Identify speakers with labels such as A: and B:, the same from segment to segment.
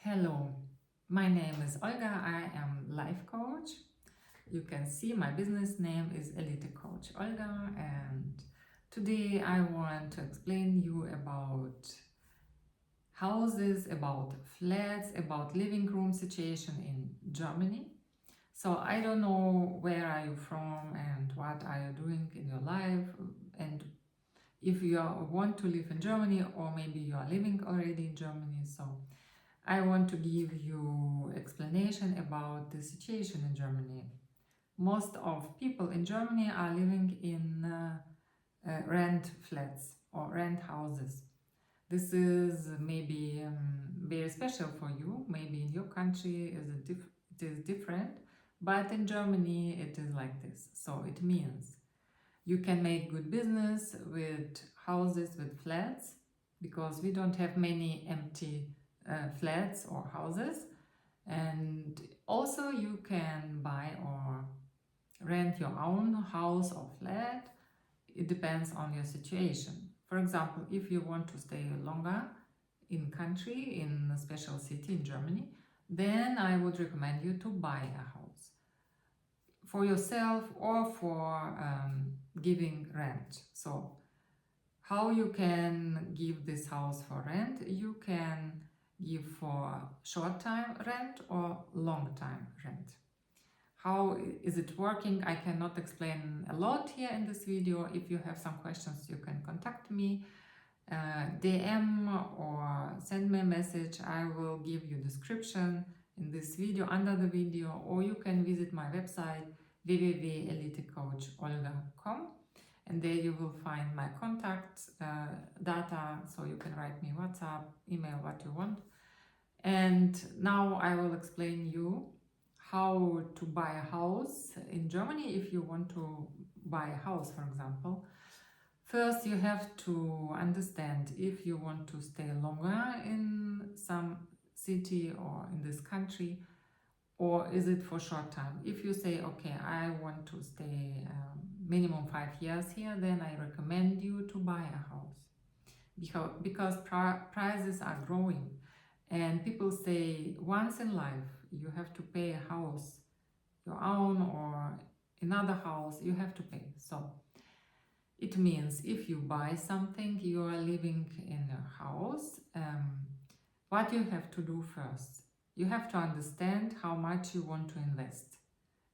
A: Hello, my name is Olga. I am life coach. You can see my business name is elitecoacholga, and today I want to explain you about houses, about flats, about living room situation in Germany. So I don't know where are you from and what are you doing in your life, and if you want to live in Germany, or maybe you are living already in Germany. So I want to give you explanation about the situation in Germany. Most of people in Germany are living in rent flats or rent houses. This is maybe very special for you. Maybe in your country it is different, but in Germany it is like this. So it means you can make good business with houses, with flats, because we don't have many empty flats or houses. And also you can buy or rent your own house or flat. It depends on your situation. For example, if you want to stay longer in country, in a special city in Germany, then I would recommend you to buy a house for yourself or for giving rent. So how you can give this house for rent? You can give for short-time rent or long-time rent. How is it working? I cannot explain a lot here in this video. If you have some questions, you can contact me, DM or send me a message. I will give you description in this video, under the video, or you can visit my website www.elitecoacholga.com, and there you will find my contact data, so you can write me WhatsApp, email, what you want. And now I will explain you how to buy a house in Germany. If you want to buy a house, for example, first you have to understand if you want to stay longer in some city or in this country, or is it for short time. If you say, okay, I want to stay minimum 5 years here, then I recommend you to buy a house, because prices are growing, and people say once in life you have to pay a house, your own or another house, you have to pay. So it means if you buy something, you are living in a house, what you have to do first, you have to understand how much you want to invest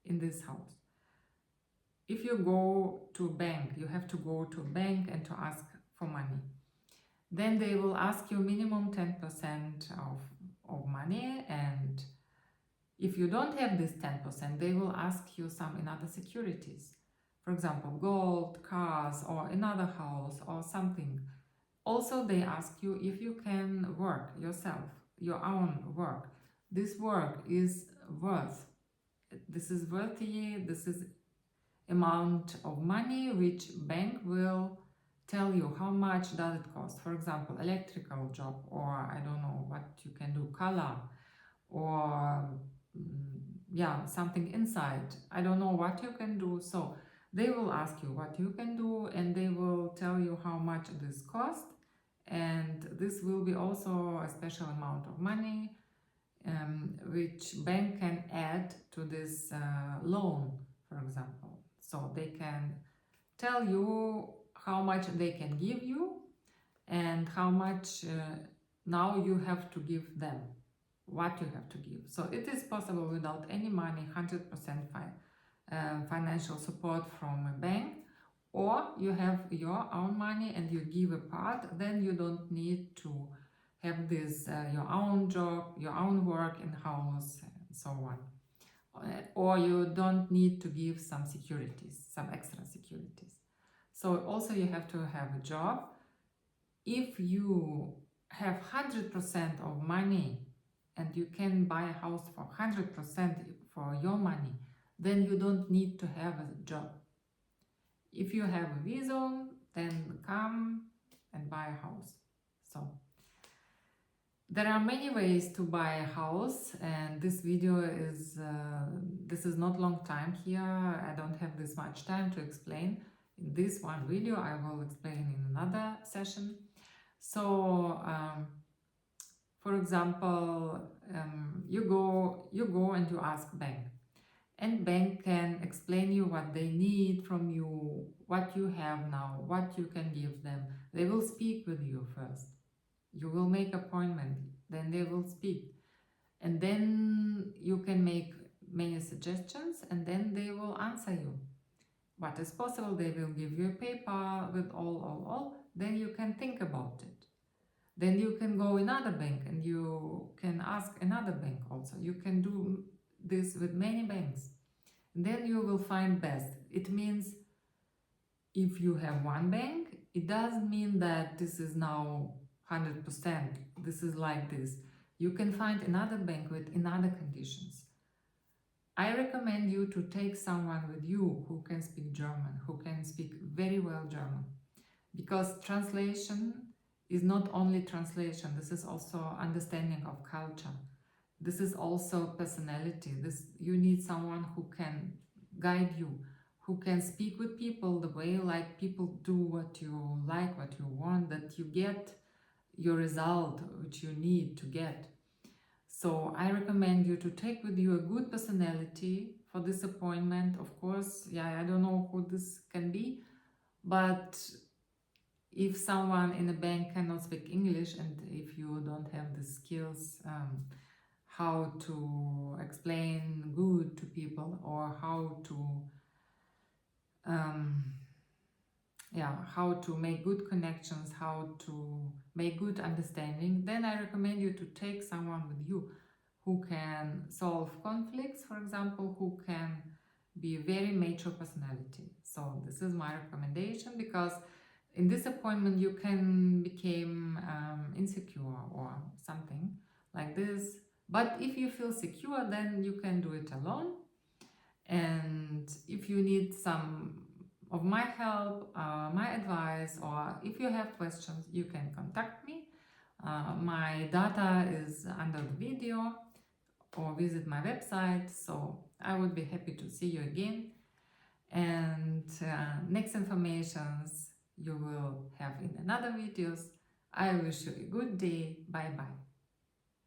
A: in this house. If you go to a bank, you have to go to a bank and to ask for money. Then they will ask you minimum 10% of money, and if you don't have this 10%, they will ask you some another securities. For example, gold, cars, or another house or something. Also, they ask you if you can work yourself, your own work. This work is worth. This is worthy. This is amount of money which bank will tell you how much does it cost. For example, electrical job, or I don't know what you can do, color, or yeah, something inside. I don't know what you can do. So they will ask you what you can do, and they will tell you how much this cost, and this will be also a special amount of money which bank can add to this loan, for example. So they can tell you how much they can give you and how much now you have to give them, what you have to give. So it is possible without any money, 100% financial support from a bank, or you have your own money and you give a part, then you don't need to have this your own job, your own work in house, and so on. Or you don't need to give some securities, some extra securities. So also you have to have a job. If you have 100% of money and you can buy a house for 100% for your money, then you don't need to have a job. If you have a visa, then come and buy a house. So there are many ways to buy a house, and this video is this is not long time here. I don't have this much time to explain. In this one video I will explain in another session. So For example, you go and you ask bank, and bank can explain you what they need from you, what you have now, what you can give them. They will speak with you first. You will make appointment, then they will speak, and then you can make many suggestions, and then they will answer you what is possible. They will give you a paper with all. Then you can think about it. Then you can go another bank and you can ask another bank also. You can do this with many banks. And then you will find best. It means if you have one bank, it doesn't mean that this is now 100%. This is like this. You can find another bank with another conditions. I recommend you to take someone with you who can speak German, who can speak very well German. Because translation is not only translation, this is also understanding of culture. This is also personality. You need someone who can guide you, who can speak with people the way like people do what you like, what you want, that you get your result which you need to get. So I recommend you to take with you a good personality for this appointment. Of course, I don't know who this can be, but if someone in a bank cannot speak English, and if you don't have the skills how to explain good to people, or how to make good connections, how to make good understanding, then I recommend you to take someone with you who can solve conflicts, for example, who can be a very mature personality. So this is my recommendation, because in this appointment you can become insecure or something like this. But if you feel secure, then you can do it alone. And if you need some of my help, my advice, or if you have questions, you can contact me. My data is under the video, or visit my website. So I would be happy to see you again. And next informations you will have in another videos. I wish you a good day. Bye bye.